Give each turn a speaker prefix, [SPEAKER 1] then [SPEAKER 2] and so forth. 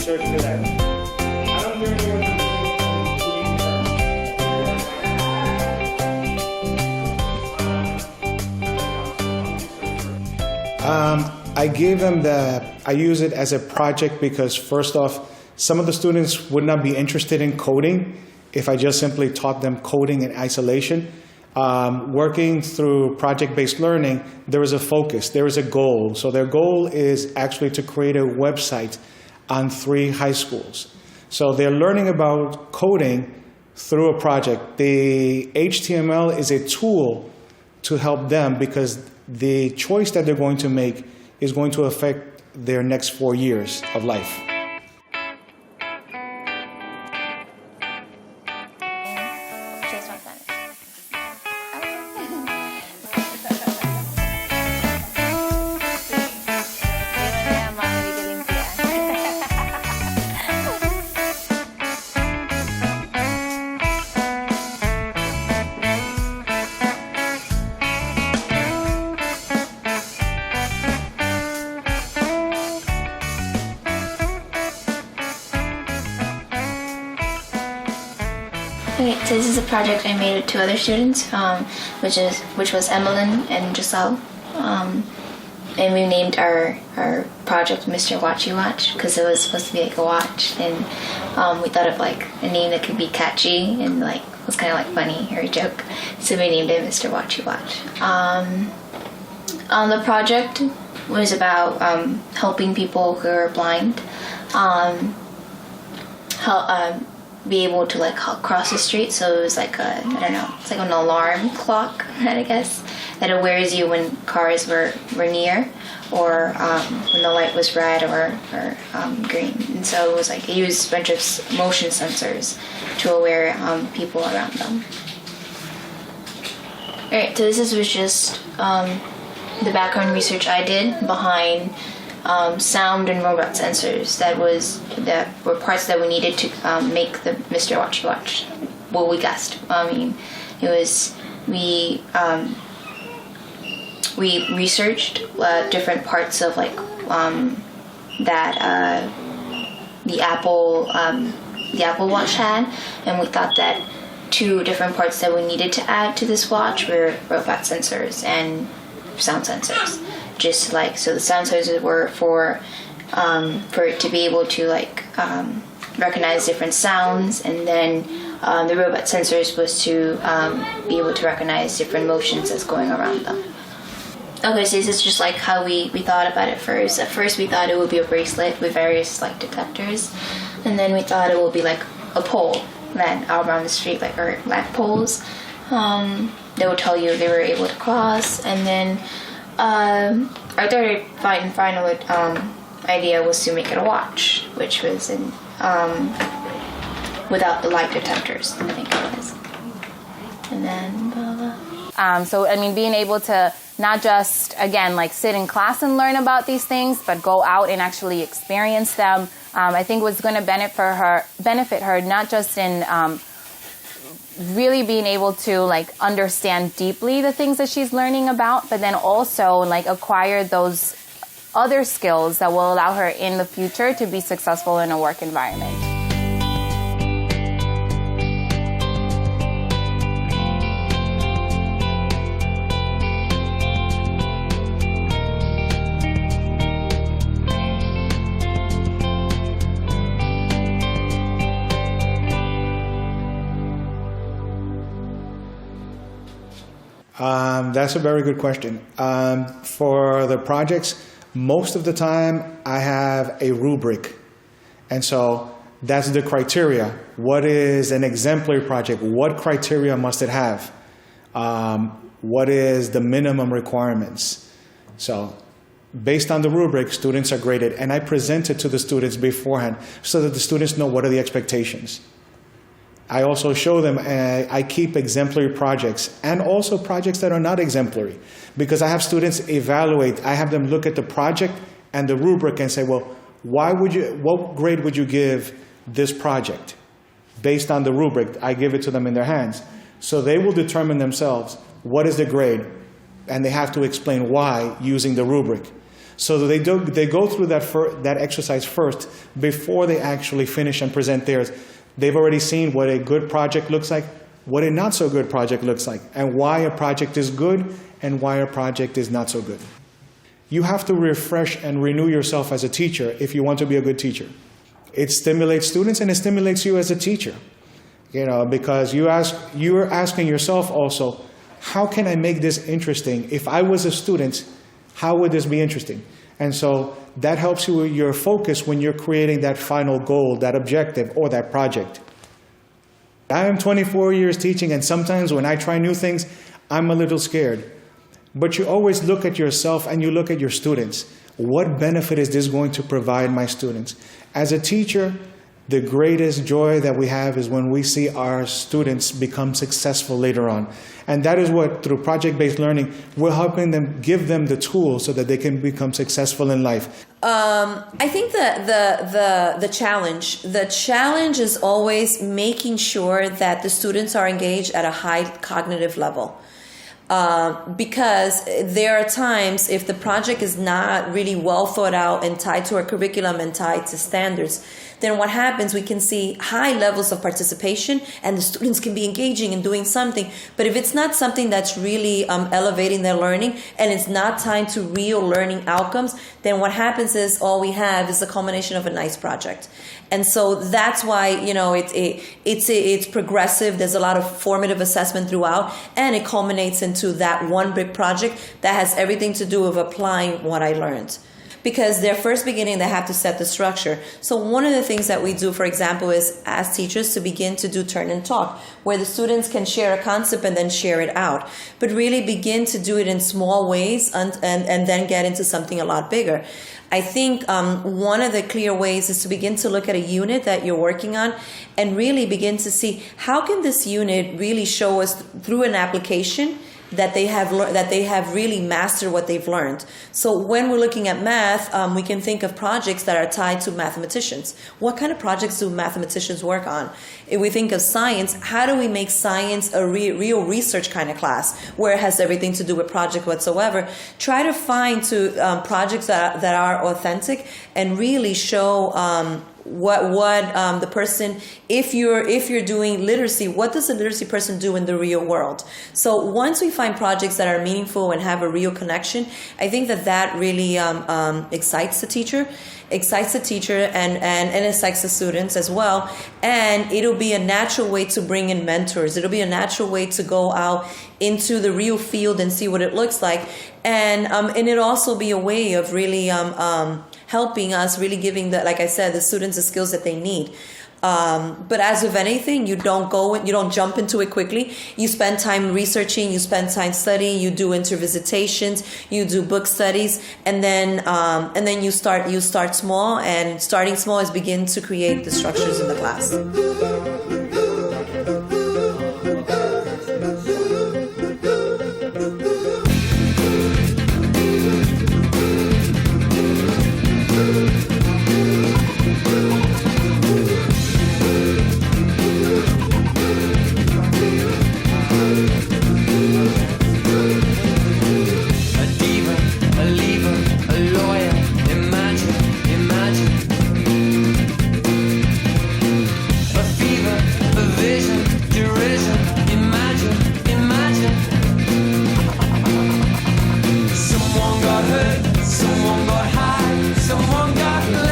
[SPEAKER 1] research to that. I don't really know I gave them I use it as a project because first off, some of the students would not be interested in coding if I just simply taught them coding in isolation. Working through project-based learning, there is a focus, there is a goal. So their goal is actually to create a website on 3 high schools. So they're learning about coding through a project. The HTML is a tool to help them because the choice that they're going to make is going to affect their next 4 years of life.
[SPEAKER 2] Okay, so this is a project I made with 2 other students, which was Emmeline and Giselle, and we named our project Mr. Watchy Watch because it was supposed to be like a watch, and we thought of like a name that could be catchy and like was kind of like funny or a joke, so we named it Mr. Watchy Watch. The project was about helping people who are blind be able to like cross the street. So it was like I don't know, it's like an alarm clock, I guess, that it wears you when cars were near, or when the light was red or green. And so it was like it used a bunch of motion sensors to aware people around them. Alright, so this was just the background research I did behind sound and robot sensors that were parts that we needed to make the Mr. Watchy Watch. Well, we guessed. I mean, it was we researched different parts of like that the Apple Watch had, and we thought that 2 different parts that we needed to add to this watch were robot sensors and sound sensors. Just like, so the sound sensors were for it to be able to like recognize different sounds, and then the robot sensors was to be able to recognize different motions that's going around them. Okay, so this is just like how we thought about it first. At first we thought it would be a bracelet with various like detectors, and then we thought it would be like a pole that out around the street, like our lamp poles. They would tell you if they were able to cross, and then our third final idea was to make it a watch, which was in without the light detectors, I think it was. And then blah, blah.
[SPEAKER 3] So I mean, being able to not just again like sit in class and learn about these things, but go out and actually experience them, I think was going to benefit her not just in really being able to like understand deeply the things that she's learning about, but then also like acquire those other skills that will allow her in the future to be successful in a work environment.
[SPEAKER 1] That's a very good question. For the projects, most of the time I have a rubric. And so that's the criteria. What is an exemplary project? What criteria must it have? What is the minimum requirements? So based on the rubric, students are graded. And I present it to the students beforehand so that the students know what are the expectations. I also show them, I keep exemplary projects and also projects that are not exemplary, because I have students evaluate, I have them look at the project and the rubric and say, well, what grade would you give this project? Based on the rubric, I give it to them in their hands. So they will determine themselves what is the grade, and they have to explain why using the rubric. So they go through that exercise first before they actually finish and present theirs. They've already seen what a good project looks like, what a not so good project looks like, and why a project is good and why a project is not so good. You have to refresh and renew yourself as a teacher if you want to be a good teacher. It stimulates students and it stimulates you as a teacher. Because you're asking yourself also, how can I make this interesting? If I was a student, how would this be interesting? And so that helps you with your focus when you're creating that final goal, that objective, or that project. I am 24 years teaching, and sometimes when I try new things, I'm a little scared. But you always look at yourself and you look at your students. What benefit is this going to provide my students? As a teacher, the greatest joy that we have is when we see our students become successful later on. And that is what, through project-based learning, we're helping them, give them the tools so that they can become successful in life.
[SPEAKER 4] I think the challenge is always making sure that the students are engaged at a high cognitive level. Because there are times if the project is not really well thought out and tied to our curriculum and tied to standards, then what happens, we can see high levels of participation and the students can be engaging and doing something. But if it's not something that's really elevating their learning and it's not tied to real learning outcomes, then what happens is all we have is a culmination of a nice project. And so that's why, it's progressive. There's a lot of formative assessment throughout, and it culminates into that one big project that has everything to do with applying what I learned. Because their first beginning, they have to set the structure. So one of the things that we do, for example, is as teachers to begin to do turn and talk, where the students can share a concept and then share it out. But really begin to do it in small ways and then get into something a lot bigger. I think one of the clear ways is to begin to look at a unit that you're working on and really begin to see how can this unit really show us through an application that they have really mastered what they've learned. So when we're looking at math, we can think of projects that are tied to mathematicians. What kind of projects do mathematicians work on? If we think of science, how do we make science a real research kind of class where it has everything to do with project whatsoever? Try to find projects that are authentic and really show what the person, if you're doing literacy, what does a literacy person do in the real world? So once we find projects that are meaningful and have a real connection, I think that really excites the teacher and excites the students as well. And it'll be a natural way to bring in mentors. It'll be a natural way to go out into the real field and see what it looks like. And it'll also be a way of really helping us, really giving like I said, the students the skills that they need. But as with anything, you don't jump into it quickly. You spend time researching, you spend time studying, you do intervisitations, you do book studies, and then you start small, and starting small is begin to create the structures in the class.
[SPEAKER 5] Someone got hurt, someone got high, someone got lost.